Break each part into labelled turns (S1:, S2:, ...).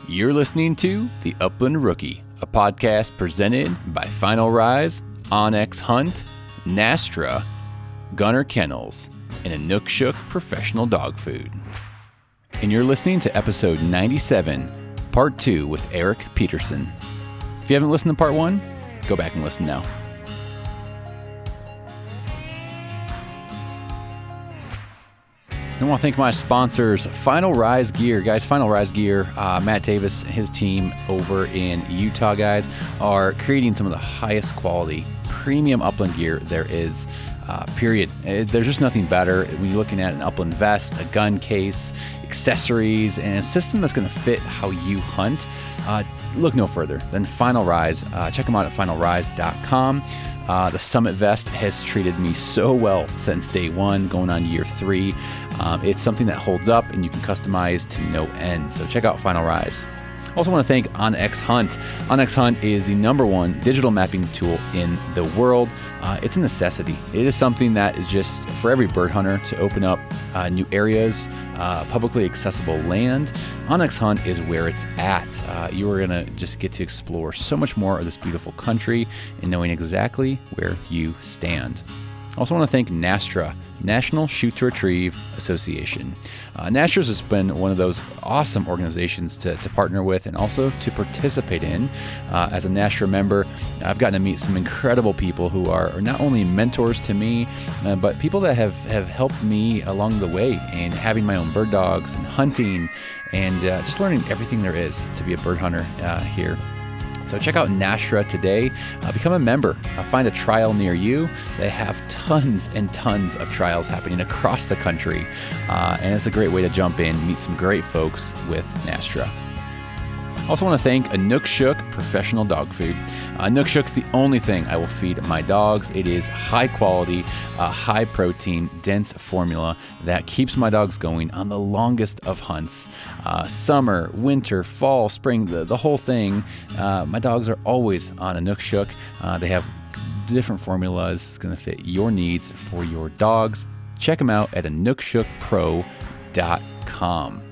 S1: You're listening to The Upland Rookie, a podcast presented by Final Rise, Onyx Hunt, Nastra, Gunner Kennels, and Inukshuk Professional Dog Food. And you're listening to episode 97, part 2 with Erik Petersen. If you haven't listened to part 1, go back and listen now. I want to thank my sponsors, Final Rise Gear. Guys, Final Rise Gear, Matt Davis and his team over in Utah, guys, are creating some of the highest quality premium upland gear there is, period. There's just nothing better when you're looking at an upland vest, a gun case, accessories, and a system that's going to fit how you hunt. Look no further than Final Rise. Check them out at finalrise.com. The Summit Vest has treated me so well since day one, going on year 3. It's something that holds up and you can customize to no end. So check out Final Rise. Also want to thank Onyx Hunt. Onyx Hunt is the #1 digital mapping tool in the world. It's a necessity. It is something that is just for every bird hunter to open up new areas, publicly accessible land. Onyx Hunt is where it's at. You are going to just get to explore so much more of this beautiful country and knowing exactly where you stand. I also want to thank Nastra, National Shoot to Retrieve Association. Nastra's has been one of those awesome organizations to partner with and also to participate in. As a Nastra member, I've gotten to meet some incredible people who are not only mentors to me, but people that have helped me along the way in having my own bird dogs and hunting and just learning everything there is to be a bird hunter here. So check out Nastra today. Become a member. Find a trial near you. They have tons and tons of trials happening across the country. And it's a great way to jump in, meet some great folks with Nastra. Also want to thank Inukshuk Professional Dog Food. Inukshuk's the only thing I will feed my dogs. It is high quality, high protein, dense formula that keeps my dogs going on the longest of hunts. Summer, winter, fall, spring, the whole thing. My dogs are always on Inukshuk. They have different formulas. It's going to fit your needs for your dogs. Check them out at inukshukpro.com.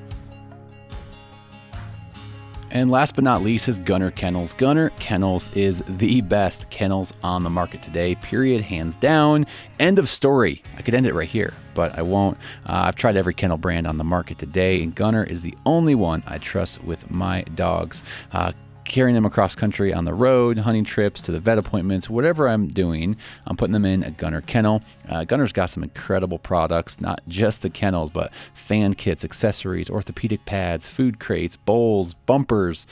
S1: And last but not least is Gunner Kennels. Gunner Kennels is the best kennels on the market today, period, hands down. End of story. I could end it right here, but I won't. I've tried every kennel brand on the market today, and Gunner is the only one I trust with my dogs. Carrying them across country on the road, hunting trips, to the vet appointments, whatever I'm doing, I'm putting them in a Gunner kennel. Gunner's got some incredible products, not just the kennels, but fan kits, accessories, orthopedic pads, food crates, bowls, bumpers,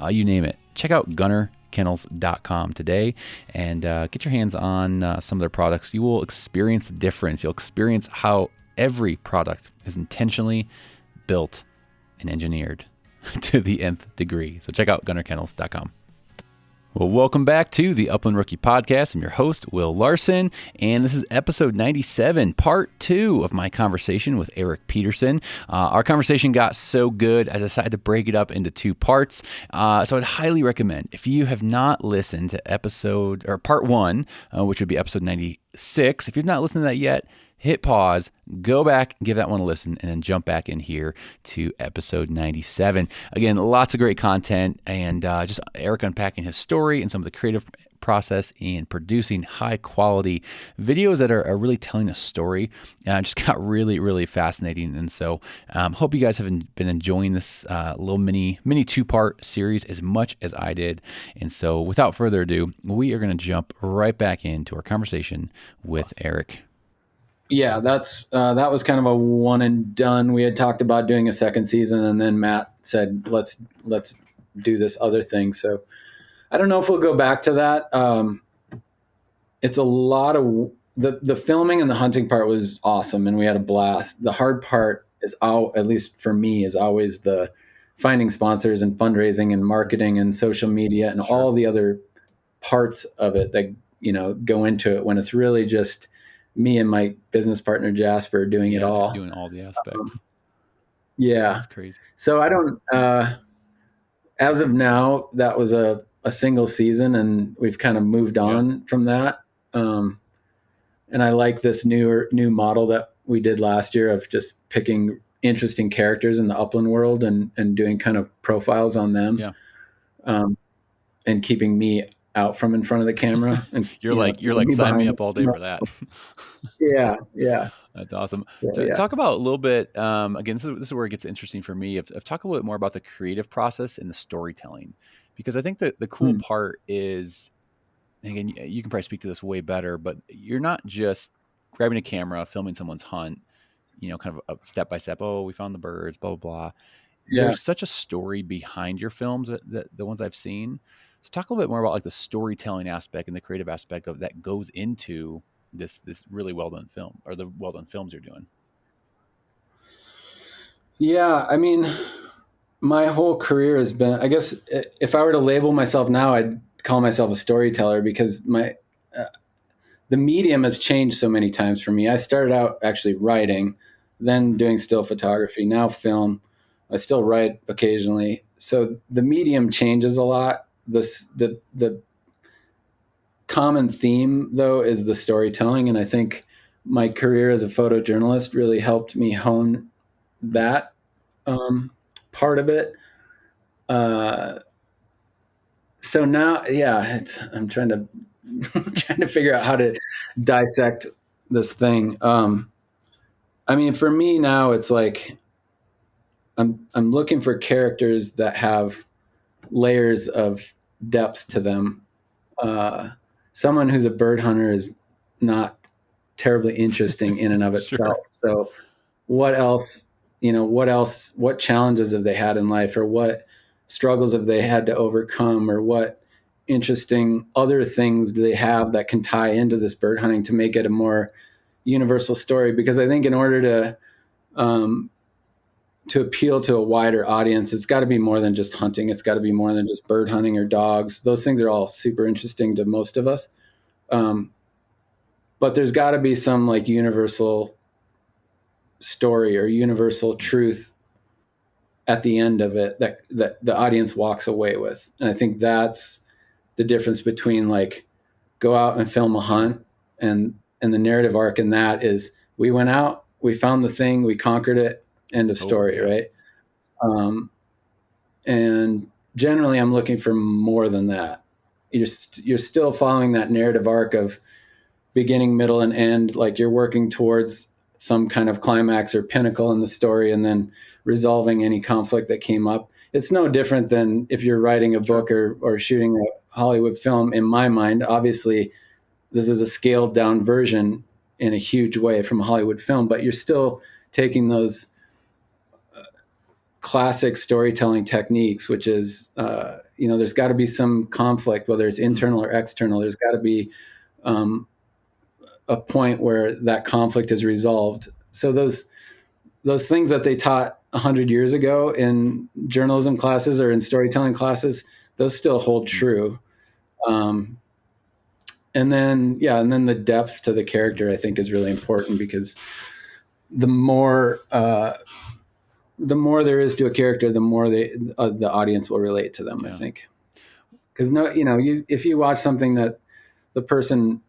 S1: you name it. Check out gunnerkennels.com today and get your hands on some of their products. You will experience the difference. You'll experience how every product is intentionally built and engineered to the nth degree. So check out gunnerkennels.com. Well, welcome back to the Upland Rookie Podcast. I'm your host, Will Larson, and this is episode 97, part 2 of my conversation with Erik Petersen. Our conversation got so good, I decided to break it up into 2 parts. So I'd highly recommend, if you have not listened to part 1, which would be episode 96, if you've not listened to that yet, hit pause, go back, give that one a listen, and then jump back in here to episode 97. Again, lots of great content and just Erik unpacking his story and some of the creative process in producing high quality videos that are really telling a story. Just got really, really fascinating. And so hope you guys have been enjoying this little mini 2-part series as much as I did. And so without further ado, we are going to jump right back into our conversation with Erik.
S2: Yeah, that was kind of a one and done. We had talked about doing a second season, and then Matt said, let's do this other thing. So I don't know if we'll go back to that. It's a lot of the filming and the hunting part was awesome, and we had a blast. The hard part is, at least for me, is always the finding sponsors and fundraising and marketing and social media and all the other parts of it that go into it when it's really just me and my business partner Jasper doing it all.
S1: Doing all the aspects.
S2: Yeah.
S1: That's crazy.
S2: So I don't, as of now, that was a single season and we've kind of moved on from that. And I like this new model that we did last year of just picking interesting characters in the Upland world and doing kind of profiles on them,
S1: Yeah.
S2: um, and keeping me out from in front of the camera and,
S1: You're
S2: keeping
S1: like
S2: me
S1: sign me
S2: behind.
S1: up all day for that.
S2: Yeah, yeah.
S1: That's awesome.
S2: So yeah.
S1: Talk about a little bit. Again, this is where it gets interesting for me. Of talk a little bit more about the creative process and the storytelling, because I think that the cool
S2: Hmm.
S1: part is, and again, you can probably speak to this way better, but you're not just grabbing a camera, filming someone's hunt, kind of a step by step. Oh, we found the birds, blah blah blah.
S2: Yeah.
S1: There's such a story behind your films that the ones I've seen. So talk a little bit more about like the storytelling aspect and the creative aspect of that goes into this really well done film, or the well done films you're doing.
S2: Yeah. I mean, my whole career has been, I guess, if I were to label myself now, I'd call myself a storyteller because uh, the medium has changed so many times for me. I started out actually writing, then doing still photography, now film. I still write occasionally. So the medium changes a lot. The common theme though is the storytelling, and I think my career as a photojournalist really helped me hone
S1: Mm,
S2: that part of it. Uh, so now, yeah, I'm trying to trying to figure out how to dissect this thing. I mean, for me now, it's like I'm looking for characters that have layers of depth to them. Uh, Someone who's a bird hunter is not terribly interesting in and of itself.
S1: sure.
S2: So, what else? What challenges have they had in life, or what struggles have they had to overcome, or what interesting other things do they have that can tie into this bird hunting to make it a more universal story? Because I think in order um, to appeal to a wider audience, it's got to be more than just hunting. It's got to be more than just bird hunting or dogs. Those things are all super interesting to most of us. Um, but there's got to be some like universal story or universal truth at the end of it that the audience walks away with. And I think that's the difference between like go out and film a
S1: Sure.
S2: hunt and the narrative arc in that is we went out, we found the thing, we conquered it, end of
S1: Over.
S2: story,
S1: Yeah.
S2: right? Um, and generally I'm looking for more than that. You're still following that narrative arc of beginning, middle, and end. Like you're working towards some kind of climax or pinnacle in the story, and then resolving any conflict that came up. It's no different than if you're writing a
S1: Sure.
S2: book or shooting a Hollywood film. In my mind, obviously, this is a scaled down version in a huge way from a Hollywood film, but you're still taking those classic storytelling techniques, which is, there's got to be some conflict, whether it's
S1: Mm,
S2: internal or external. There's got to be um, a point where that conflict is resolved. So those things that they taught 100 years ago in journalism classes or in storytelling classes, those still hold
S1: mm,
S2: true. Um, and then the depth to the character I think is really important because the more uh, the more there is to a character, the more the audience will relate to them. I
S1: yeah.
S2: think because if you watch something that the person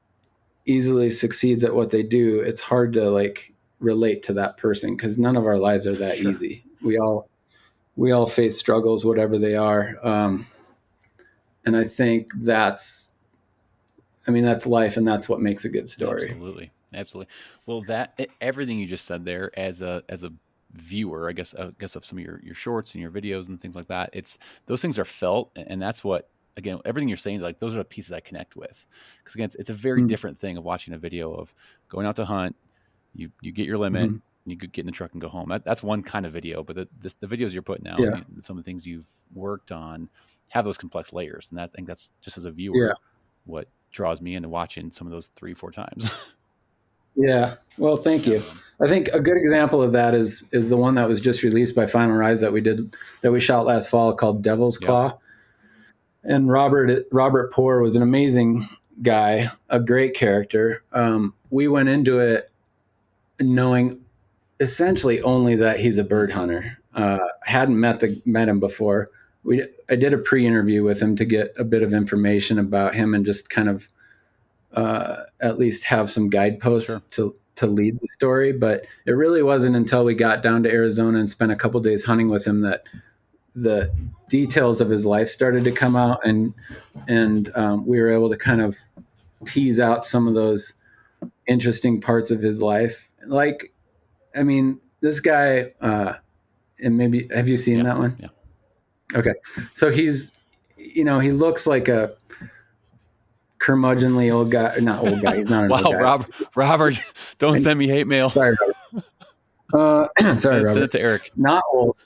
S2: easily succeeds at what they do, it's hard to like relate to that person because none of our lives are that
S1: Sure.
S2: easy. We all face struggles, whatever they are, and I think that's life, and that's what makes a good story.
S1: Absolutely. Absolutely. Well, everything you just said there, as a viewer, I guess of some of your shorts and your videos and things like that, it's those things are felt, and that's what, again, everything you're saying, like those are the pieces I connect with. Because again, it's a very
S2: Mm-hmm.
S1: different thing of watching a video of going out to hunt. You get your limit.
S2: Mm-hmm.
S1: You could get in the truck and go home. That's one kind of video, but the videos you're putting out,
S2: Yeah,
S1: some of the things you've worked on, have those complex layers, and I think that's just as a
S2: yeah,
S1: viewer what draws me into watching some of those 3 4 times.
S2: yeah. Well, thank you.
S1: Um,
S2: I think a good example of that is the one that was just released by Final Rise that we shot last fall called Devil's
S1: yep.
S2: Claw. And Robert Poor was an amazing guy, a great character. We went into it knowing essentially only that he's a bird hunter. Hadn't met him before. I did a pre-interview with him to get a bit of information about him and just kind of at least have some guideposts
S1: Sure.
S2: to to lead the story. But it really wasn't until we got down to Arizona and spent a couple days hunting with him that the details of his life started to come out, and we were able to kind of tease out some of those interesting parts of his life. Like, I mean, this guy, and maybe have you seen that one?
S1: Yeah.
S2: Okay, so he looks like a curmudgeonly old guy. Not old guy. He's not an old
S1: Wow,
S2: guy.
S1: Robert, don't send me hate mail.
S2: Sorry, Robert. Sorry, Robert.
S1: Send it to Eric.
S2: Not old.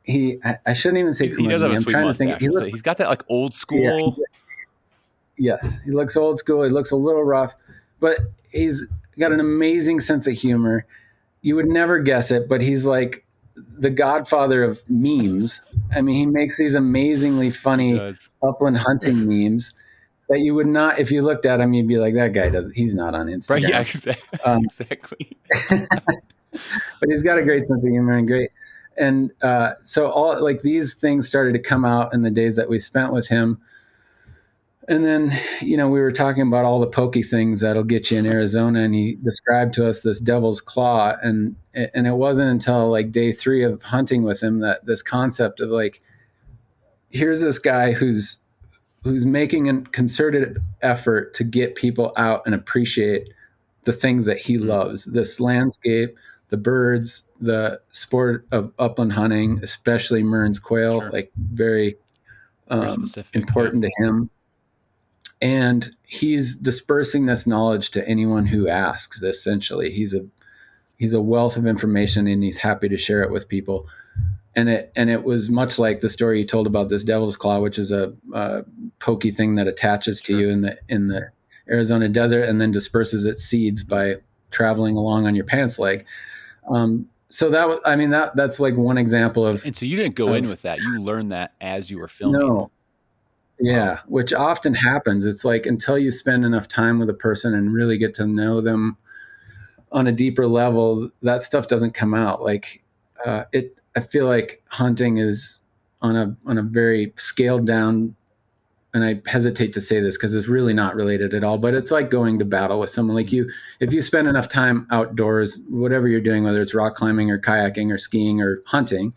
S2: I shouldn't even say
S1: He does have
S2: curmudgeonly.
S1: a
S2: I'm
S1: sweet
S2: trying
S1: mustache.
S2: to think.
S1: He's got that like old
S2: Yeah,
S1: school.
S2: yes, he looks old school. He looks a little rough, but he's got an amazing sense of humor. You would never guess it, but he's like the godfather of memes. I mean, he makes these amazingly funny upland hunting memes that you would not, if you looked at him, you'd be like, that guy he's not on Instagram.
S1: Right, yeah, exactly.
S2: But he's got a great sense of humor and great. And so all like these things started to come out in the days that we spent with him. And then, we were talking about all the pokey things that'll get you in Arizona, and he described to us this devil's claw, and it wasn't until like day 3 of hunting with him that this concept of like, here's this guy who's making a concerted effort to get people out and appreciate the things that he loves, this landscape, the birds, the sport of upland hunting, especially Mearns quail, like very
S1: specific,
S2: important to him. And he's dispersing this knowledge to anyone who asks. Essentially, he's a wealth of information, and he's happy to share it with people. And it was much like the story you told about this devil's claw, which is a pokey thing that attaches to you in the Arizona desert and then disperses its seeds by traveling along on your pants leg. So that's like one example of.
S1: And so you didn't go in with that. You learned that as you were filming.
S2: No. Yeah, which often happens. It's like until you spend enough time with a person and really get to know them on a deeper level, that stuff doesn't come out. Like I feel like hunting is on a very scaled down, and I hesitate to say this because it's really not related at all, but it's like going to battle with someone. Like if you spend enough time outdoors, whatever you're doing, whether it's rock climbing or kayaking or skiing or hunting,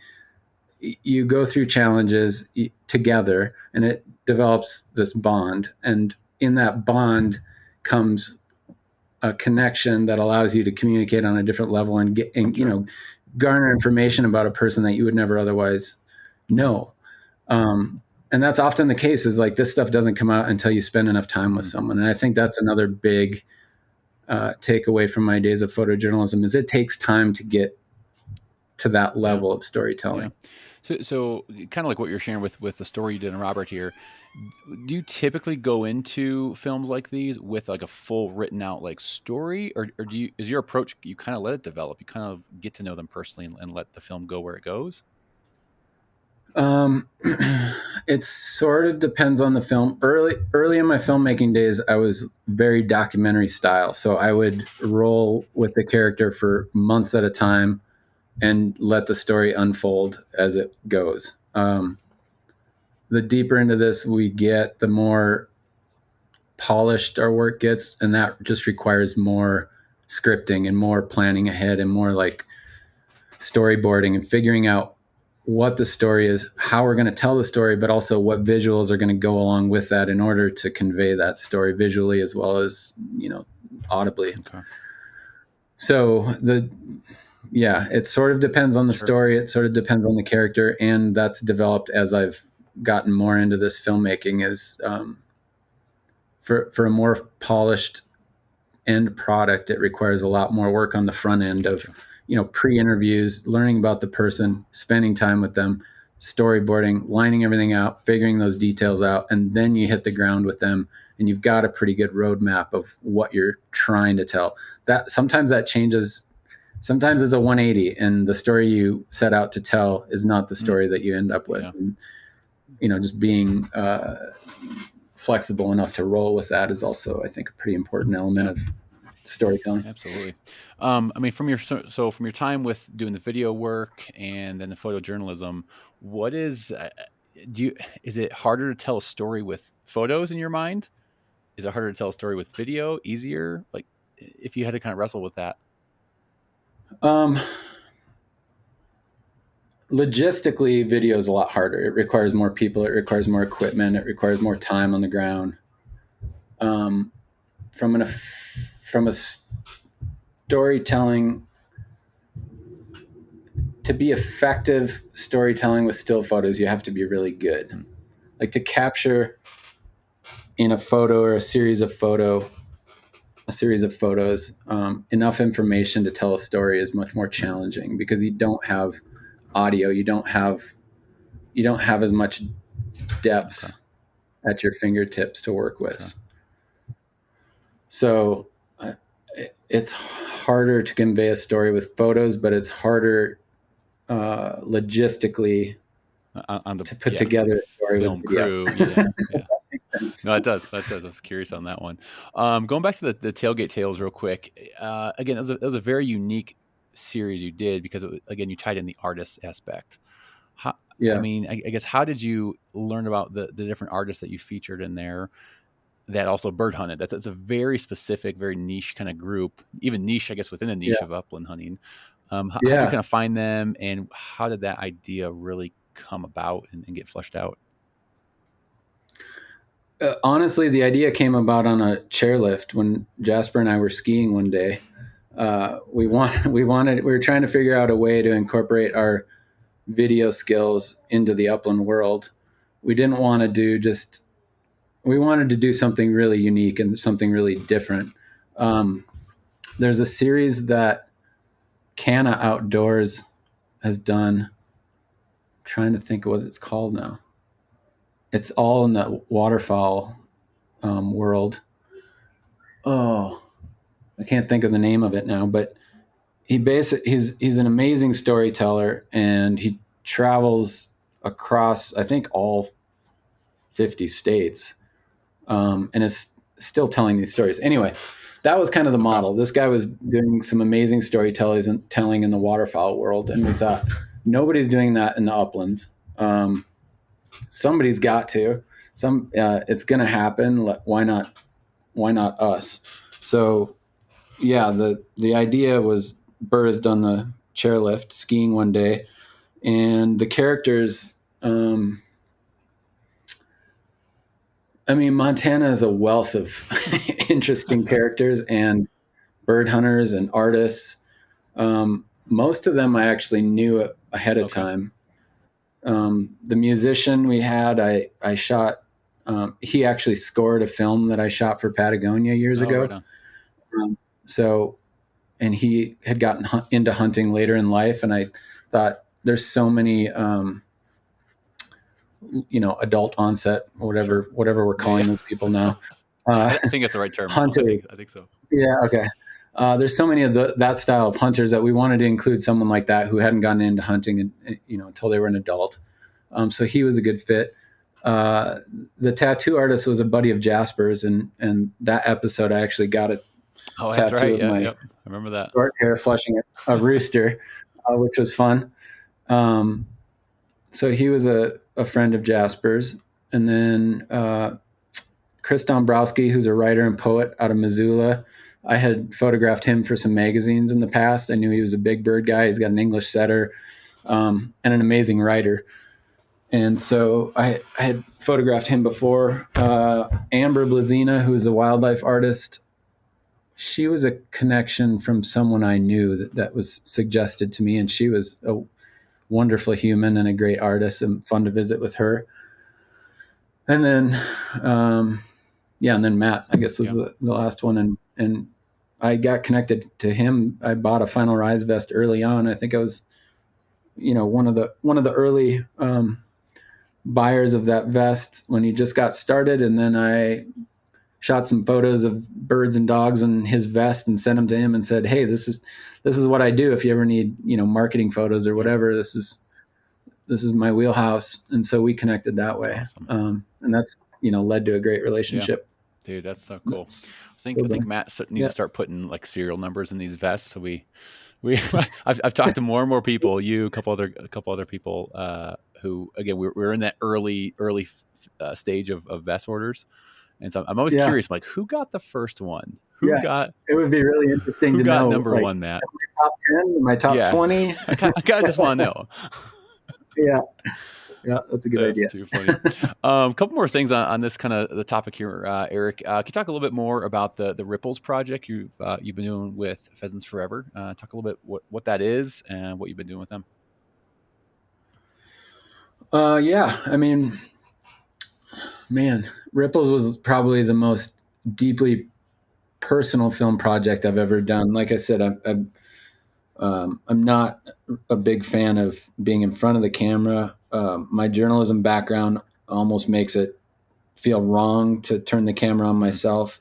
S2: you go through challenges together, and it develops this bond. And in that bond comes a connection that allows you to communicate on a different level and get, and, garner information about a person that you would never otherwise know. And that's often the case, is like this stuff doesn't come out until you spend enough time with someone. And I think that's another big takeaway from my days of photojournalism, is it takes time to get to that level of storytelling.
S1: Yeah. So kind of like what you're sharing with the story you did in Robert here, do you typically go into films like these with like a full written out like story, or is your approach, you kind of let it develop, you kind of get to know them personally and let the film go where it goes?
S2: It sort of depends on the film. Early in my filmmaking days, I was very documentary style. So I would roll with the character for months at a time and let the story unfold as it goes. The deeper into this we get, the more polished our work gets, and that just requires more scripting and more planning ahead and more like storyboarding and figuring out what the story is, how we're going to tell the story, but also what visuals are going to go along with that in order to convey that story visually as well as, audibly. Okay. So it sort of depends on the story. It sort of depends on the character, and that's developed as I've gotten more into this filmmaking. Is for a more polished end product, it requires a lot more work on the front end of, pre-interviews, learning about the person, spending time with them, storyboarding, lining everything out, figuring those details out, and then you hit the ground with them, and you've got a pretty good roadmap of what you're trying to tell. That sometimes that changes. Sometimes it's a 180, and the story you set out to tell is not the story that you end up with. Yeah. And, just being flexible enough to roll with that is also, I think, a pretty important element of storytelling.
S1: Absolutely. I mean, from your time with doing the video work and then the photojournalism, what is is it harder to tell a story with photos in your mind? Is it harder to tell a story with video? Easier? Like, if you had to kind of wrestle with that?
S2: Um, Logistically, video is a lot harder. It requires more people. It requires more equipment. It requires more time on the ground. Um, from a storytelling, to be effective storytelling with still photos, you have to be really good. Like to capture in a photo or a series of photos, enough information to tell a story is much more challenging because you don't have audio, you don't have as much
S1: Okay.
S2: depth at your fingertips to work
S1: Okay.
S2: with. So it's harder to convey a story with photos, but it's harder logistically
S1: On the
S2: to put together a story with
S1: film
S2: video.
S1: crew. Yeah.
S2: Does
S1: Yeah.
S2: that make sense?
S1: No, it does. That does. I was curious on that one. Going back to the Tailgate Tales real quick. Again, it was a very unique series you did because again, you tied in the artist aspect. How, I
S2: Yeah,
S1: mean, I guess how did you learn about the different artists that you featured in there that also bird hunted? That's a very specific, very niche kind of group, even niche, I guess, within the niche
S2: yeah,
S1: of upland hunting. How did you
S2: yeah.
S1: kind of find them, and how did that idea really come about and get flushed out?
S2: Honestly, the idea came about on a chairlift when Jasper and I were skiing one day. We were trying to figure out a way to incorporate our video skills into the upland world. We didn't want to do just we wanted to do something really unique and something really different. Um, there's a series that Canna Outdoors has done. I'm trying to think of what it's called now. It's all in the waterfowl world. Oh, I can't think of the name of it now, but he's an amazing storyteller, and he travels across I think all 50 states, and is still telling these stories. Anyway, that was kind of the
S1: Okay.
S2: model. This guy was doing some amazing storytelling and telling in the waterfowl world, and we thought nobody's doing that in the uplands. Somebody's got to. It's going to happen. Why not? Why not us? So yeah, the idea was birthed on the chairlift skiing one day, and the characters. I mean, Montana is a wealth of interesting characters and bird hunters and artists. Most of them I actually knew ahead of
S1: Okay.
S2: time. The musician we had, I shot. He actually scored a film that I shot for Patagonia years
S1: Oh, right
S2: ago.
S1: on.
S2: Um, so, and he had gotten into hunting later in life, and I thought there's so many, adult onset,
S1: Sure.
S2: whatever we're
S1: Yeah, yeah.
S2: calling those people now, uh,
S1: I think that's the right term now.
S2: hunters.
S1: I think so.
S2: Yeah, okay. There's so many of that style of hunters that we wanted to include someone like that who hadn't gotten into hunting, until they were an adult. So he was a good fit. Uh, the tattoo artist was a buddy of Jasper's, and that episode I actually got a
S1: Oh, that's
S2: tattoo
S1: right.
S2: of
S1: Yeah,
S2: my
S1: yep. I remember that.
S2: short hair flushing a rooster, which was fun. Um, so he was a friend of Jasper's, and then Chris Dombrowski, who's a writer and poet out of Missoula. I had photographed him for some magazines in the past. I knew he was a big bird guy. He's got an English setter, and an amazing writer. And so I had photographed him before. Amber Blazina, who is a wildlife artist, she was a connection from someone I knew that was suggested to me, and she was a wonderful human and a great artist, and fun to visit with her. And then, and then Matt, I guess, was
S1: Yeah.
S2: the last one, and I got connected to him. I bought a Final Rise vest early on. I think I was, one of the early buyers of that vest when he just got started, and then I shot some photos of birds and dogs in his vest and sent them to him and said, "Hey, this is what I do. If you ever need, marketing photos or
S1: Yeah.
S2: whatever, this is my wheelhouse." And so we connected that
S1: That's
S2: way,
S1: awesome.
S2: and that's led to a great
S1: Yeah.
S2: relationship.
S1: Dude, that's so cool.
S2: That's
S1: I
S2: still
S1: think
S2: going.
S1: Matt needs
S2: Yeah,
S1: to start putting like serial numbers in these vests. So we I've talked to more and more people, a couple other people, who again we're in that early stage of vest orders, and so I'm always
S2: yeah.
S1: curious, like who got the first one? who
S2: Yeah,
S1: got
S2: it would be really interesting to know,
S1: number
S2: like,
S1: one, Matt?
S2: my top 10, my top
S1: Yeah,
S2: 20.
S1: I kind of just want to know.
S2: Yeah, yeah, that's a good
S1: That's
S2: idea.
S1: too funny. Couple more things on this kind of the topic here, Eric. Can you talk a little bit more about the Ripples project you've been doing with Pheasants Forever? Talk a little bit what that is and what you've been doing with them.
S2: Yeah, I mean, man, Ripples was probably the most deeply personal film project I've ever done. Like I said, I'm not a big fan of being in front of the camera. My journalism background almost makes it feel wrong to turn the camera on myself.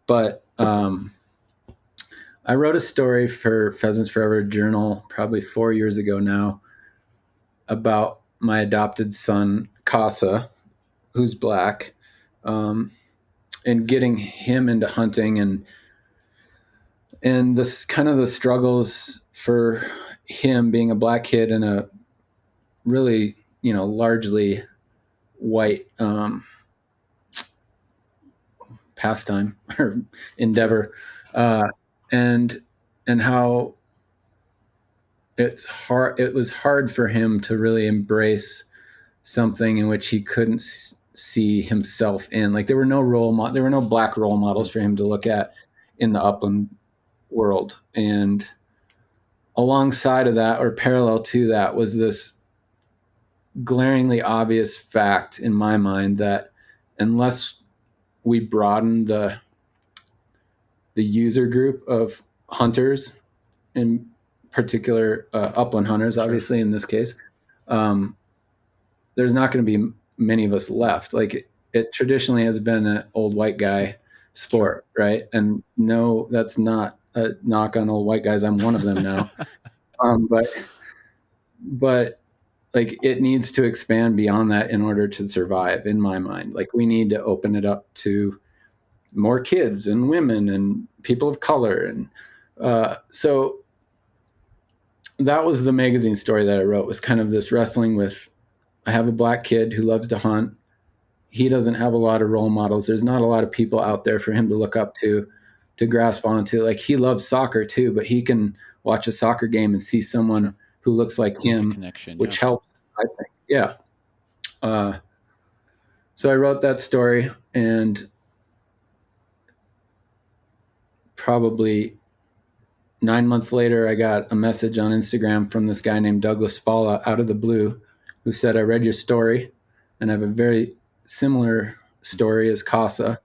S2: But I wrote a story for Pheasants Forever Journal probably 4 years ago now about my adopted son, Casa, who's black, um, and getting him into hunting and this kind of the struggles for him being a black kid in a really, largely white pastime or endeavor, uh, and and how it was hard for him to really embrace something in which he couldn't see himself in. Like there were no black role models for him to look at in the upland world. And alongside of that, or parallel to that, was this glaringly obvious fact in my mind that unless we broaden the user group of hunters, in particular upland hunters,
S1: Sure.
S2: obviously in this case, um, there's not going to be many of us left. Like it traditionally has been an old white guy sport,
S1: Sure.
S2: right? And no, that's not a knock on old white guys. I'm one of them now. But like it needs to expand beyond that in order to survive, in my mind. Like we need to open it up to more kids and women and people of color. And so that was the magazine story that I wrote, was kind of this wrestling with, I have a black kid who loves to hunt. He doesn't have a lot of role models. There's not a lot of people out there for him to look up to grasp onto. Like he loves soccer too, but he can watch a soccer game and see someone
S1: Sure.
S2: who looks like
S1: Make a
S2: him,
S1: connection. Yeah.
S2: which helps, I think. Yeah. So I wrote that story, and probably 9 months later, I got a message on Instagram from this guy named Douglas Spalla out of the blue, who said, "I read your story, and I have a very similar story as Casa,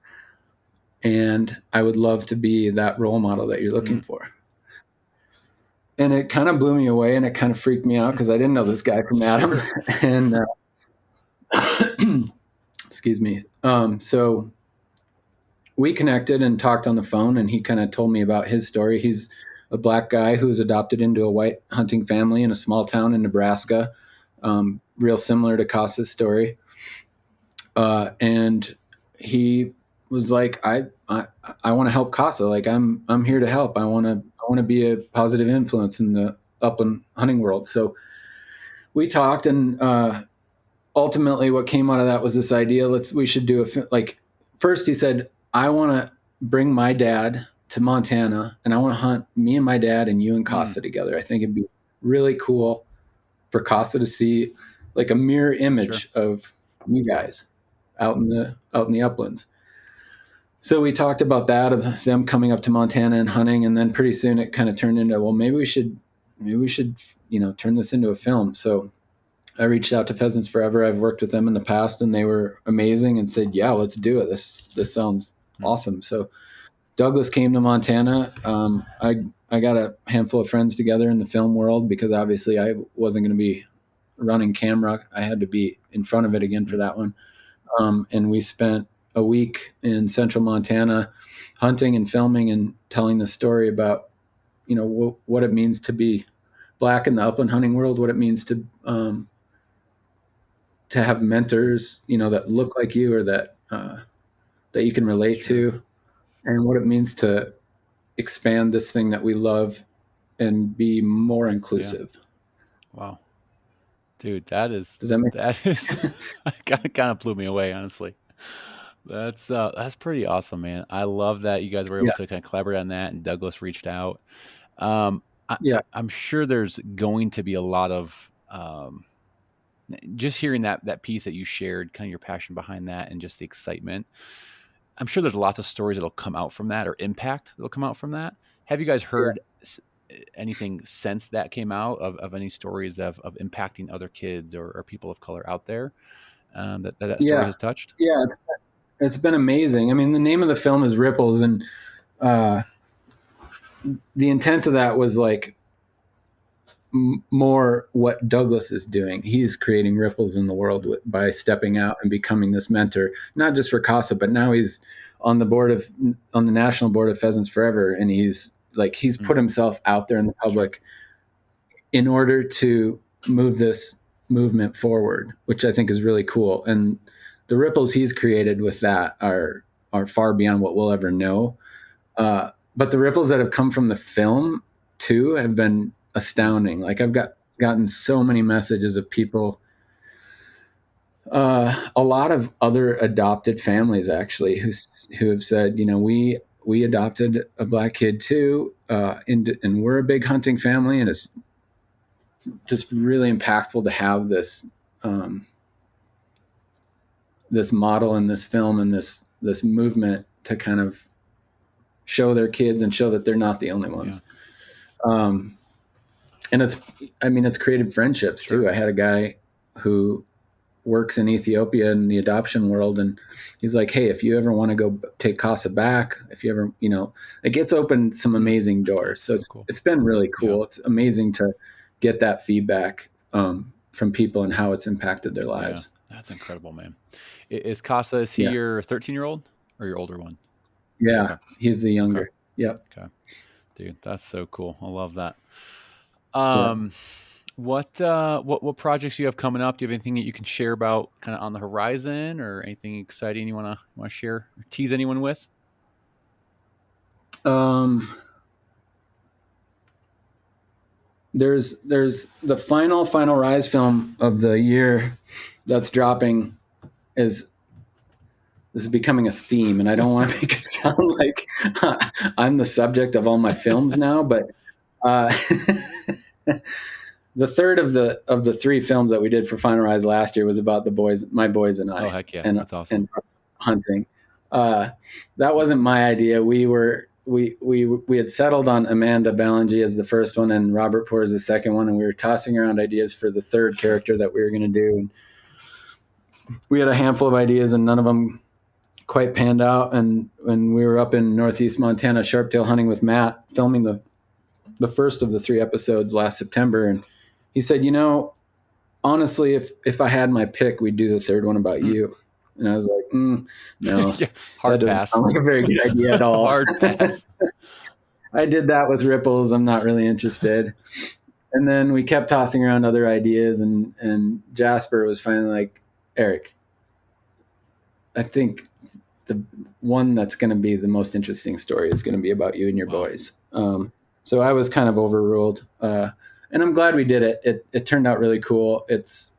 S2: and I would love to be that role model that you're looking
S1: Mm.
S2: for." And it kind of blew me away, and it kind of freaked me out because I didn't know this guy from Adam.
S1: Sure.
S2: And excuse me. So we connected and talked on the phone, and he kind of told me about his story. He's a black guy who was adopted into a white hunting family in a small town in Nebraska, real similar to Casa's story. And he was like, I want to help Casa. Like I'm here to help. I want to be a positive influence in the upland hunting world. So we talked, and ultimately what came out of that was this idea. We should do like, first he said, I want to bring my dad to Montana, and I want to hunt me and my dad and you and
S1: Mm.
S2: Casa together. I think it'd be really cool for Casa to see like a mirror
S1: Sure.
S2: image of you guys out in the uplands. So we talked about that, of them coming up to Montana and hunting, and then pretty soon it kind of turned into, well, maybe we should turn this into a film. So I reached out to Pheasants Forever. I've worked with them in the past, and they were amazing and said, "Yeah, let's do it. This sounds
S1: Mm.
S2: awesome." So Douglas came to Montana. I got a handful of friends together in the film world because obviously I wasn't going to be running camera. I had to be in front of it again for
S1: Mm.
S2: that one. And we spent a week in central Montana hunting and filming and telling the story about what it means to be black in the upland hunting world, what it means to have mentors, that look like you, or that you can relate
S1: Sure.
S2: to, and what it means to expand this thing that we love and be more
S1: Yeah.
S2: inclusive.
S1: Wow. Dude, that is
S2: Does that make
S1: that is kind of blew me away, honestly. That's pretty awesome, man. I love that you guys were able
S2: Yeah,
S1: to kind of collaborate on that, and Douglas reached out. Um,
S2: yeah,
S1: I'm sure there's going to be a lot of just hearing that piece that you shared, kind of your passion behind that, and just the excitement. I'm sure there's lots of stories that'll come out from that, or impact that'll come out from that. Have you guys
S2: yeah,
S1: heard anything since that came out of any stories of impacting other kids or people of color out there, that story
S2: yeah,
S1: has touched?
S2: yeah. It's been amazing. I mean, the name of the film is Ripples, and uh, the intent of that was like more what Douglas is doing. He's creating ripples in the world by stepping out and becoming this mentor, not just for Casa, but now he's on the board of on the national board of Pheasants Forever, and he's
S1: Mm,
S2: put himself out there in the
S1: sure.
S2: public in order to move this movement forward, which I think is really cool. And the ripples he's created with that are far beyond what we'll ever know. But the ripples that have come from the film too have been
S1: Mm,
S2: astounding. Like I've gotten so many messages of people, a lot of other adopted families actually who have said, you know, we adopted a black kid too, and we're a big hunting family, and it's just really impactful to have um, this model and this film and this movement to kind of show their kids and show that they're not the only
S1: yeah.
S2: ones. Um, and I mean, it's created friendships
S1: Sure.
S2: too. I had a guy who works in Ethiopia in the adoption world, and he's like, hey, if you ever want to go take Casa back, if you ever, you know, it gets opened some
S1: Mm,
S2: amazing doors.
S1: that's
S2: So
S1: so cool.
S2: it's been really
S1: Yeah.
S2: cool. It's amazing to get that feedback from people and how it's impacted their
S1: Yeah.
S2: lives.
S1: That's incredible, man. Is Casa, is he
S2: Yeah,
S1: your 13-year-old or your older one?
S2: yeah,
S1: Okay.
S2: he's the
S1: Okay.
S2: younger. Yep.
S1: Okay. Dude, that's so cool. I love that.
S2: Yeah.
S1: Um, what projects you have coming up? Do you have anything that you can share about kind of on the horizon, or anything exciting you wanna share or tease anyone with?
S2: Um, there's the final Rise film of the year that's dropping. Is This is becoming a theme, and I don't want to make it sound like I'm the subject of all my films now, but uh, the third of the three films that we did for Final Rise last year was about the boys, my boys and
S1: Oh,
S2: I,
S1: heck yeah.
S2: and
S1: That's awesome.
S2: and us hunting. That wasn't my idea. We had settled on Amanda Ballingy as the first one and Robert Poor as the second one, and we were tossing around ideas for the third character that we were going to do. And we had a handful of ideas, and none of them quite panned out. And when we were up in Northeast Montana sharptail hunting with Matt, filming the first of the three episodes last September, and he said, you know, honestly, if I had my pick, we'd do the third one about
S1: Hmm.
S2: you. And I was like, no,
S1: Yeah.
S2: that
S1: Hard
S2: doesn't
S1: pass.
S2: sound like a very good idea at all.
S1: Hard pass.
S2: I did that with ripples. I'm not really interested. And then we kept tossing around other ideas, and Jasper was finally like, Erik, I think the one that's going to be the most interesting story is going to be about you and your
S1: Wow.
S2: boys. So I was kind of overruled, and I'm glad we did it. It turned out really cool. It's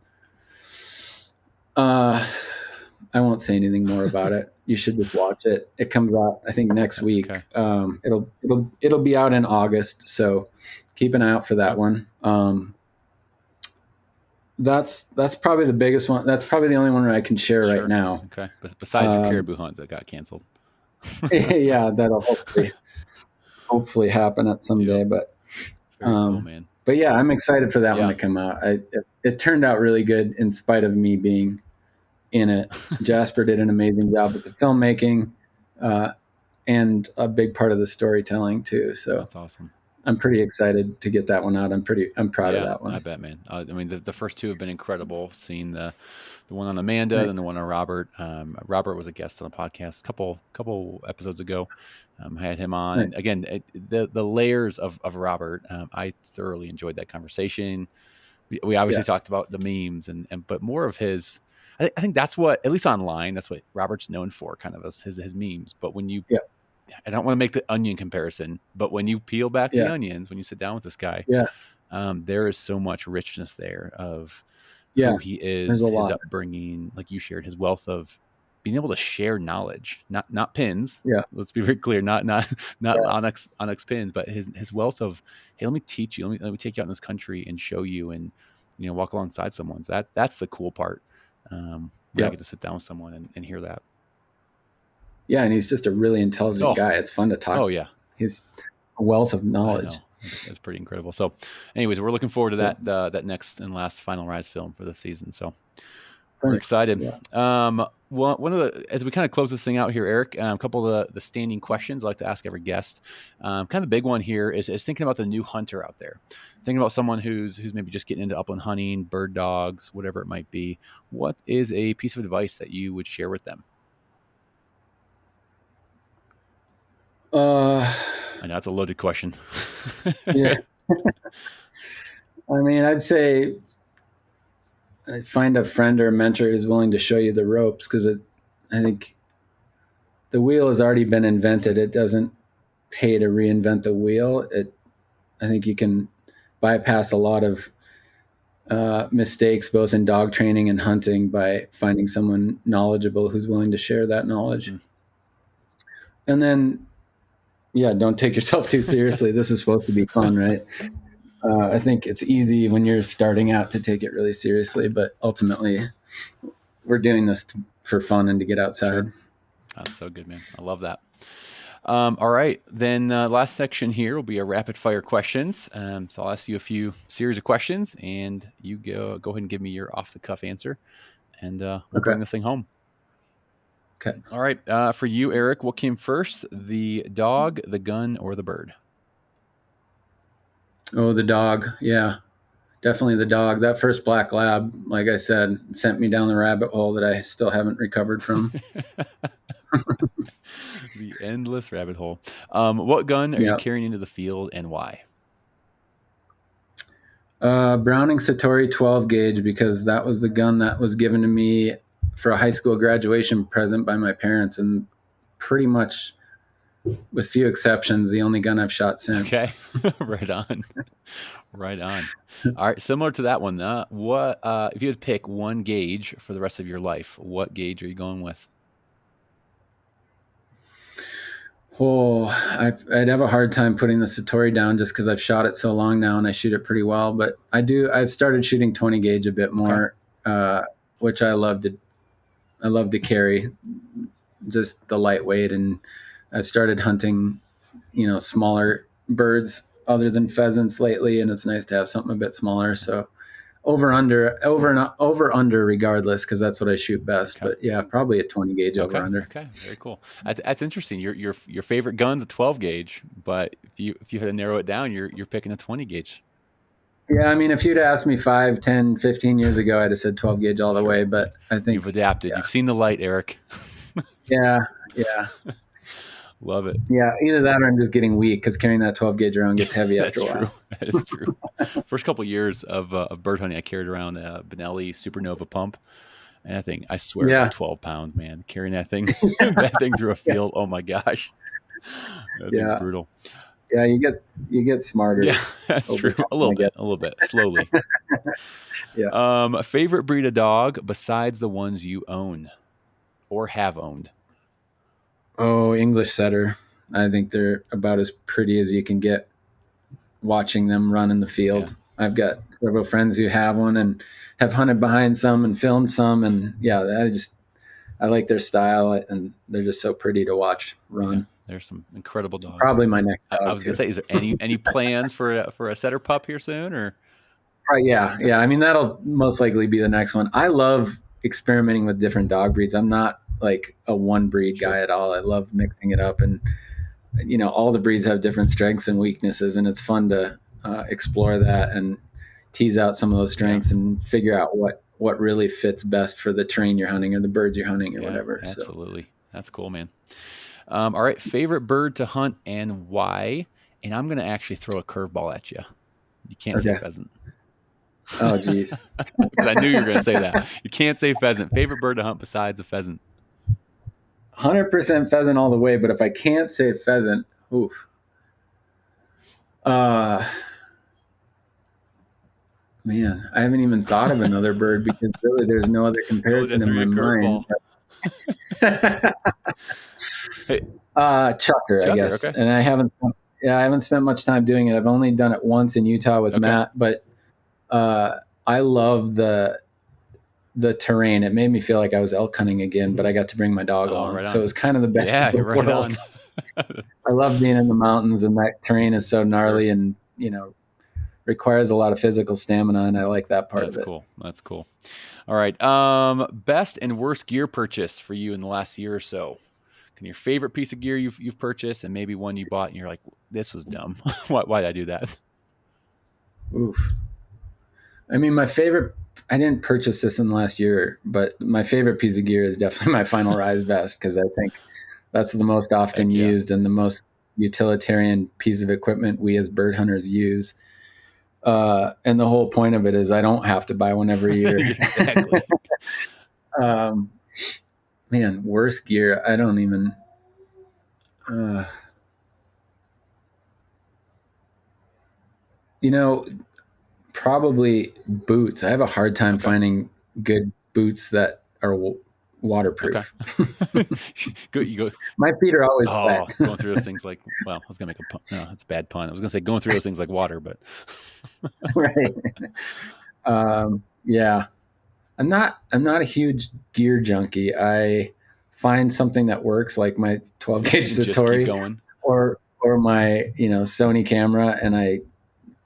S2: uh, I won't say anything more about it. You should just watch it. It comes out, I think, next
S1: Okay.
S2: week. It'll be out in August, so keep an eye out for that
S1: Okay.
S2: one. That's probably the biggest one. That's probably the only one I can share right
S1: Sure.
S2: now.
S1: Okay. But besides your
S2: Um,
S1: caribou hunt that got canceled.
S2: yeah, that'll hopefully happen at some
S1: Yep.
S2: day.
S1: Very cool,
S2: Um,
S1: man.
S2: but yeah, I'm excited for that one
S1: Yeah.
S2: to come out. It turned out really good in spite of me being in it. Jasper did an amazing job with the filmmaking, uh, and a big part of the storytelling too. So
S1: That's awesome.
S2: I'm pretty excited to get that one out. I'm proud of
S1: Yeah,
S2: that
S1: I
S2: one.
S1: bet, man. I mean, the first two have been incredible. Seeing the one on Amanda, then the
S2: Thanks.
S1: one on Robert. Robert was a guest on the podcast couple episodes ago. I had him on, and
S2: Thanks.
S1: again, the layers of Robert. I thoroughly enjoyed that conversation. We
S2: Yeah.
S1: obviously talked about the memes, and but more of his. I think that's what, at least online, that's what Robert's known for, kind of as his memes. But when you,
S2: Yeah.
S1: I don't want to make the onion comparison, but when you peel back the
S2: Yeah.
S1: onions, when you sit down with this guy,
S2: Yeah.
S1: there is so much richness there of
S2: Yeah.
S1: who he
S2: There's a
S1: is, his
S2: lot.
S1: upbringing, like you shared, his wealth of being able to share knowledge, not pins.
S2: Yeah.
S1: Let's be very clear, not
S2: Yeah.
S1: onyx pins, but his wealth of, hey, let me teach you, let me take you out in this country and show you, and walk alongside someone. So that's the cool part. When I
S2: Yeah.
S1: get to sit down with someone and hear that.
S2: Yeah. And he's just a really intelligent
S1: Oh,
S2: guy. It's fun to talk
S1: oh
S2: to.
S1: yeah,
S2: He's a wealth of
S1: I
S2: knowledge.
S1: know. That's pretty incredible. So, anyways, we're looking forward to
S2: Yeah.
S1: that next and last Final Rise film for the season. So we're
S2: Thanks.
S1: excited.
S2: Yeah.
S1: One of the, as we kind of close this thing out here, Eric, a couple of the standing questions I like to ask every guest. Kind of the big one here is thinking about the new hunter out there, thinking about someone who's maybe just getting into upland hunting, bird dogs, whatever it might be. What is a piece of advice that you would share with them?
S2: Uh,
S1: I know it's a loaded question.
S2: yeah. I mean, I'd say find a friend or a mentor who's willing to show you the ropes, because I think the wheel has already been invented. It doesn't pay to reinvent the wheel. I think you can bypass a lot of mistakes, both in dog training and hunting, by finding someone knowledgeable who's willing to share that knowledge.
S1: Mm.
S2: And then, yeah, don't take yourself too seriously. This is supposed to be fun, right? I think it's easy when you're starting out to take it really seriously, but ultimately, we're doing this for fun and to get outside.
S1: Sure. That's so good, man. I love that. All right, then last section here will be a rapid fire questions. So I'll ask you a few series of questions, and you go ahead and give me your off the cuff answer, and we'll
S2: Okay.
S1: bring this thing home.
S2: Okay.
S1: All right, for you, Eric, what came first, the dog, the gun, or the bird?
S2: Oh, the dog. Yeah, definitely the dog. That first black lab, like I said, sent me down the rabbit hole that I still haven't recovered from.
S1: The endless rabbit hole. What gun are you
S2: Yeah.
S1: carrying into the field, and why?
S2: Browning Satori 12 gauge, because that was the gun that was given to me for a high school graduation present by my parents, and pretty much, with few exceptions, the only gun I've shot since.
S1: Okay, right on. Right on. All right, similar to that one. What if you had to pick one gauge for the rest of your life? What gauge are you going with?
S2: Oh, I'd have a hard time putting the Satori down, just because I've shot it so long now and I shoot it pretty well. But I've started shooting 20 gauge a bit
S1: Okay.
S2: more, which I love to carry, just the lightweight. And I've started hunting, smaller birds other than pheasants lately, and it's nice to have something a bit smaller. So over under regardless, because that's what I shoot best.
S1: Okay.
S2: But yeah, probably a 20 gauge over
S1: Okay.
S2: under.
S1: Okay. Very cool. That's interesting. Your favorite gun's a 12 gauge, but if you had to narrow it down, you're picking a 20 gauge.
S2: Yeah, I mean, if you'd asked me 5, 10, 15 years ago, I'd have said 12 gauge all the
S1: Sure.
S2: way. But I think,
S1: You've adapted.
S2: yeah,
S1: You've seen the light, Eric.
S2: yeah, yeah,
S1: Love it.
S2: yeah. Either that or I'm just getting weak, because carrying that 12 gauge around gets heavy after
S1: That's
S2: a
S1: true.
S2: while.
S1: That is true. First couple years of bird hunting, I carried around a Benelli Supernova pump, and that thing, I swear, it's like
S2: Yeah,
S1: 12 pounds, man. Carrying that thing, that thing through a
S2: yeah,
S1: field. Oh my gosh, that thing's
S2: yeah,
S1: brutal.
S2: yeah. You get
S1: Yeah,
S2: smarter
S1: that's
S2: over
S1: true.
S2: time, I
S1: A little bit, slowly.
S2: guess. Yeah.
S1: Favorite breed of dog besides the ones you own or have owned?
S2: Oh, English setter. I think they're about as pretty as you can get watching them run in the
S1: Yeah,
S2: field. I've got several friends who have one and have hunted behind some and filmed some, and yeah, I like their style, and they're just so pretty to watch
S1: yeah.
S2: run.
S1: There's some incredible dogs.
S2: Probably my next
S1: I
S2: dog
S1: was gonna
S2: too.
S1: say, is there any plans for a setter pup here soon, or?
S2: Yeah, yeah. I mean, that'll most likely be the next one. I love experimenting with different dog breeds. I'm not like a one breed
S1: Sure.
S2: guy at all. I love mixing it up, and all the breeds have different strengths and weaknesses, and it's fun to explore that and tease out some of those
S1: Yeah.
S2: strengths and figure out what really fits best for the terrain you're hunting or the birds you're hunting or
S1: Yeah,
S2: whatever. So
S1: absolutely. That's cool, man. All right, favorite bird to hunt and why? And I'm gonna actually throw a curveball at you. You can't say
S2: okay.
S1: pheasant.
S2: Oh geez.
S1: Because I knew you were gonna say that. You can't say pheasant. Favorite bird to hunt besides a pheasant?
S2: 100% pheasant all the way. But if I can't say pheasant, oof. Uh, Man, I haven't even thought of another bird, because really there's no other
S1: Told you I
S2: comparison in
S1: threw you
S2: my
S1: a
S2: mind.
S1: curveball. Hey,
S2: Chucker, I
S1: Chucker,
S2: guess.
S1: okay.
S2: And I haven't spent much time doing it. I've only done it once in Utah with
S1: Okay.
S2: Matt, but I love the terrain. It made me feel like I was elk hunting again, but I got to bring my dog
S1: Oh,
S2: along.
S1: right
S2: So it
S1: on.
S2: was kind of the best of
S1: Yeah,
S2: both
S1: right on.
S2: worlds. I love being in the mountains, and that terrain is so gnarly
S1: Sure.
S2: and, requires a lot of physical stamina, and I like that part
S1: That's
S2: of it.
S1: cool. That's cool. All right. Best and worst gear purchase for you in the last year or so. Can your favorite piece of gear you've purchased, and maybe one you bought and you're like, this was dumb. Why did I do that?
S2: Oof. I mean, I didn't purchase this in the last year, but my favorite piece of gear is definitely my Final Rise vest, because I think that's the most often
S1: Heck yeah.
S2: used and the most utilitarian piece of equipment we as bird hunters use. And the whole point of it is I don't have to buy one every year.
S1: Exactly.
S2: um, Man, worst gear. I don't even. Uh, you know, Probably boots. I have a hard time
S1: Okay.
S2: finding good boots that are
S1: Okay.
S2: waterproof.
S1: Good. You go.
S2: My feet are always wet.
S1: Oh, going through those things like, well, I was gonna make a pun. No, that's a bad pun. I was gonna say going through those things like water, but
S2: Right. Yeah. I'm not a huge gear junkie. I find something that works, like my 12 gauge
S1: and just keep
S2: Satori,
S1: going.
S2: or my Sony camera, and I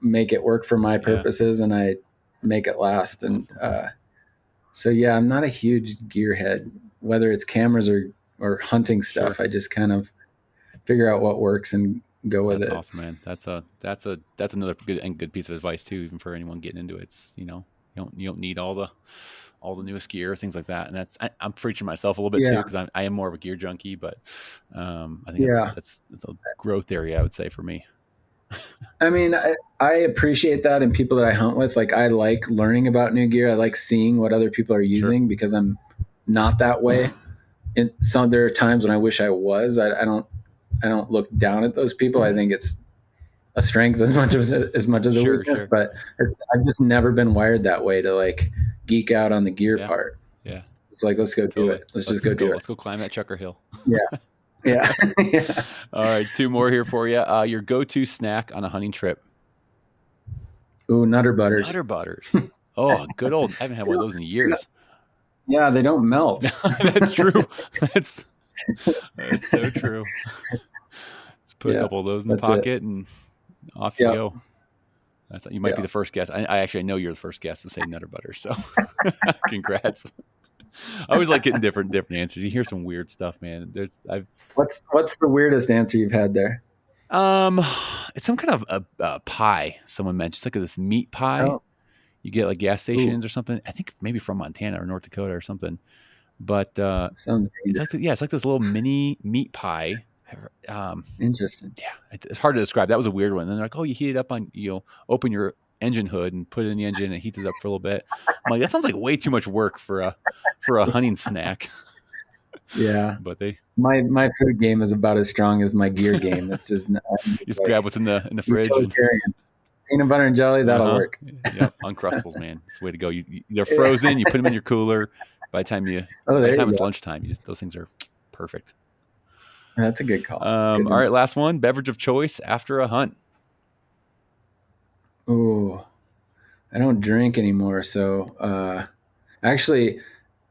S2: make it work for my
S1: Yeah.
S2: purposes, and I make it last.
S1: That's
S2: And
S1: awesome.
S2: so yeah, I'm not a huge gearhead, whether it's cameras or hunting
S1: Sure.
S2: stuff. I just kind of figure out what works and go with
S1: That's
S2: it.
S1: awesome, man. That's another good piece of advice too, even for anyone getting into it. It's, you don't need all the newest gear, things like that. And I'm preaching myself a little bit too,
S2: Yeah.
S1: because I am more of a gear junkie, but I think that's
S2: Yeah.
S1: that's that's a growth area, I would say, for me.
S2: I mean, I appreciate that in people that I hunt with. Like, I like learning about new gear. I like seeing what other people are
S1: Sure.
S2: using, because I'm not that way. And there are times when I wish I was. I don't look down at those people. I think it's a strength as much as a
S1: Sure.
S2: weakness.
S1: Sure.
S2: But I've just never been wired that way to like geek out on the gear
S1: Yeah.
S2: part.
S1: Yeah.
S2: It's like, let's go do
S1: Totally.
S2: it. Let's just go do it.
S1: Let's go climb that Chucker Hill.
S2: Yeah. Yeah. Yeah.
S1: All right, two more here for you. Your go-to snack on a hunting trip.
S2: Ooh, Nutter Butters.
S1: Nutter butters. Oh, good old. I haven't had one of those in years.
S2: Yeah, they don't melt.
S1: That's true. That's that's so true. Just put a
S2: Yeah,
S1: couple of those in the
S2: that's it.
S1: pocket and off you
S2: Yeah.
S1: go. You might be
S2: Yeah.
S1: the first guest. I actually know you're the first guest to say Nutter butter. So, congrats. I always like getting different answers. You hear some weird stuff, man.
S2: What's the weirdest answer you've had there?
S1: Um, it's some kind of a pie. Someone mentioned it's like this meat pie.
S2: Oh,
S1: You get like gas
S2: ooh,
S1: stations or something. I think maybe from Montana or North Dakota or something. But
S2: sounds
S1: it's
S2: dangerous.
S1: it's like this little mini meat pie.
S2: Interesting.
S1: Yeah, it's hard to describe. That was a weird one. And they're like, oh, you heat it up open your engine hood and put it in the engine and it heats it up for a little bit. I'm like, that sounds like way too much work for a hunting snack.
S2: Yeah.
S1: But they
S2: My food game is about as strong as my gear game. It's just, I'm just
S1: just grab
S2: like
S1: what's in the fridge and
S2: utilitarian. Peanut butter and jelly, that'll
S1: uh-huh.
S2: work.
S1: Yep, Uncrustables, man. It's the way to go. They're
S2: Yeah.
S1: frozen, you put them in your cooler. By the time
S2: Oh, there you
S1: it's
S2: go.
S1: lunchtime, those things are perfect.
S2: That's a good call. Good to
S1: All right,
S2: know.
S1: last one. Beverage of choice after a hunt.
S2: Ooh, I don't drink anymore. So, actually,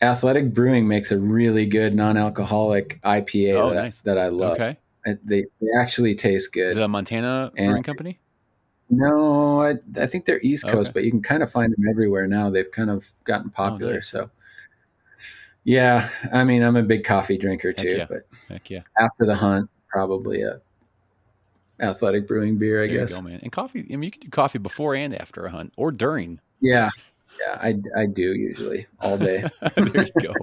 S2: Athletic Brewing makes a really good non-alcoholic IPA
S1: Oh,
S2: that
S1: nice.
S2: I love.
S1: Okay.
S2: They actually taste
S1: Is it
S2: good.
S1: a Montana
S2: And
S1: brewing company?
S2: no, I think they're East
S1: Okay.
S2: Coast, but you can kind of find them everywhere now. They've kind of gotten
S1: Oh,
S2: popular.
S1: nice.
S2: So, yeah, I mean, I'm a big coffee drinker
S1: Heck
S2: too,
S1: yeah.
S2: but
S1: Heck yeah.
S2: after the hunt, probably a Athletic Brewing beer, I
S1: There you go,
S2: guess.
S1: man. And coffee, I mean, you can do coffee before and after a hunt or during.
S2: Yeah, yeah, I do usually all day.
S1: There you go.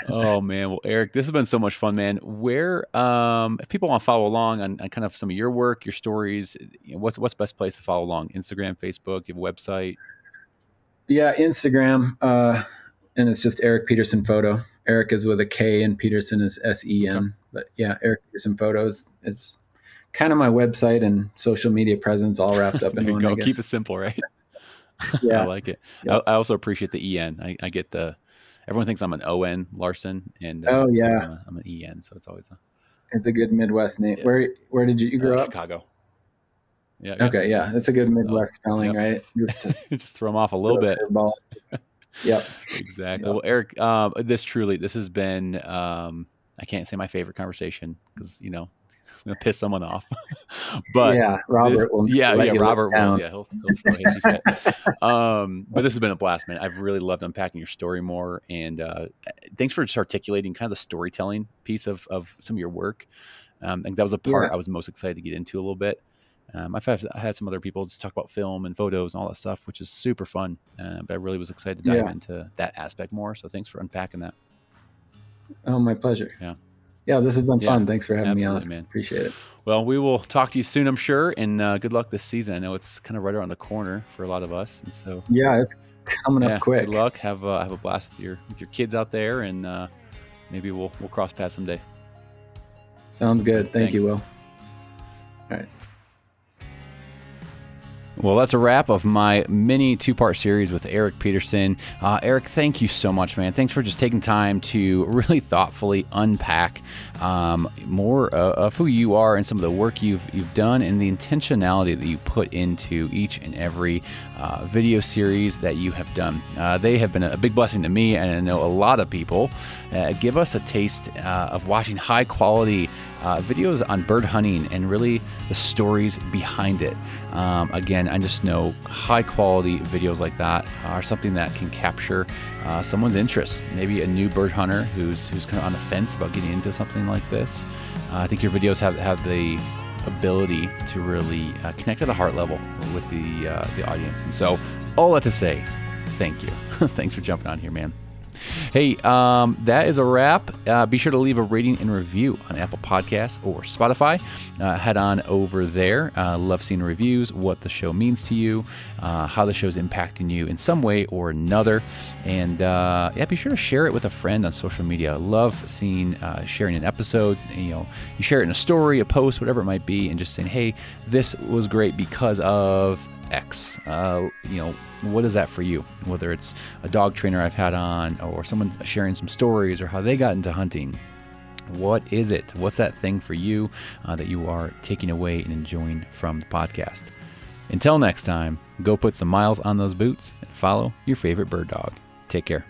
S1: Oh man. Well, Eric, this has been so much fun, man. Where if people want to follow along on kind of some of your work, your stories, what's the best place to follow along? Instagram, Facebook, your website?
S2: Yeah, Instagram, and it's just Erik Petersen photo. Erik is with a K and Petersen is
S1: Okay.
S2: SEN. But yeah, Erik Petersen photos is kind of my website and social media presence all wrapped up
S1: There
S2: in
S1: you
S2: one, I
S1: go. Keep
S2: guess.
S1: it simple, right? I
S2: Yeah.
S1: like it.
S2: Yep.
S1: I also appreciate the EN. I get the Everyone thinks I'm an ON Larson, and
S2: Oh
S1: it's weird.
S2: yeah,
S1: I'm an EN, so it's always
S2: it's a good Midwest name.
S1: yeah.
S2: Where did you grow up?
S1: Chicago. Yeah, yeah.
S2: Okay, yeah, that's a good
S1: So,
S2: Midwest spelling,
S1: yep.
S2: right? Just to
S1: Just throw them off a little
S2: throw a
S1: bit.
S2: curveball. Yep.
S1: Exactly.
S2: Yep.
S1: Well, Erik, this has been, I can't say my favorite conversation because, I'm going to piss someone off. But
S2: Yeah, Robert will
S1: yeah,
S2: let you live
S1: Robert will,
S2: down.
S1: yeah, he'll throw a hissy fit. But this has been a blast, man. I've really loved unpacking your story more. And thanks for just articulating kind of the storytelling piece of some of your work. I think that was a part
S2: Yeah,
S1: I was most excited to get into a little bit. I had some other people just talk about film and photos and all that stuff, which is super fun. But I really was excited to dive
S2: yeah.
S1: into that aspect more. So thanks for unpacking that.
S2: Oh, my pleasure.
S1: Yeah.
S2: Yeah, this has been
S1: Yeah.
S2: fun. Thanks for having me
S1: Absolutely,
S2: on.
S1: man.
S2: Appreciate it.
S1: Well, we will talk to you soon, I'm sure. And good luck this season. I know it's kind of right around the corner for a lot of us. And so,
S2: Yeah, it's coming up
S1: yeah, good
S2: quick.
S1: luck. Have a blast with your kids out there. And maybe we'll cross paths someday.
S2: Sounds
S1: So,
S2: good. Thank
S1: thanks.
S2: you, Will. All right.
S1: Well, that's a wrap of my mini 2-part series with Erik Petersen. Erik, thank you so much, man. Thanks for just taking time to really thoughtfully unpack more of who you are and some of the work you've done and the intentionality that you put into each and every video series that you have done. They have been a big blessing to me, and I know a lot of people. Give us a taste of watching high quality videos on bird hunting and really the stories behind it. Again, I just know high quality videos like that are something that can capture someone's interest. Maybe a new bird hunter who's kind of on the fence about getting into something like this. I think your videos have the ability to really connect at a heart level with the audience. And so all that to say, thank you. Thanks for jumping on here, man. Hey, that is a wrap. Be sure to leave a rating and review on Apple Podcasts or Spotify. Head on over there. Love seeing reviews, what the show means to you, how the show's impacting you in some way or another. And be sure to share it with a friend on social media. I love seeing sharing an episode. You share it in a story, a post, whatever it might be, and just saying, hey, this was great because of X. What is that for you? Whether it's a dog trainer I've had on, or someone sharing some stories, or how they got into hunting. What is it? What's that thing for you that you are taking away and enjoying from the podcast? Until next time, go put some miles on those boots and follow your favorite bird dog. Take care.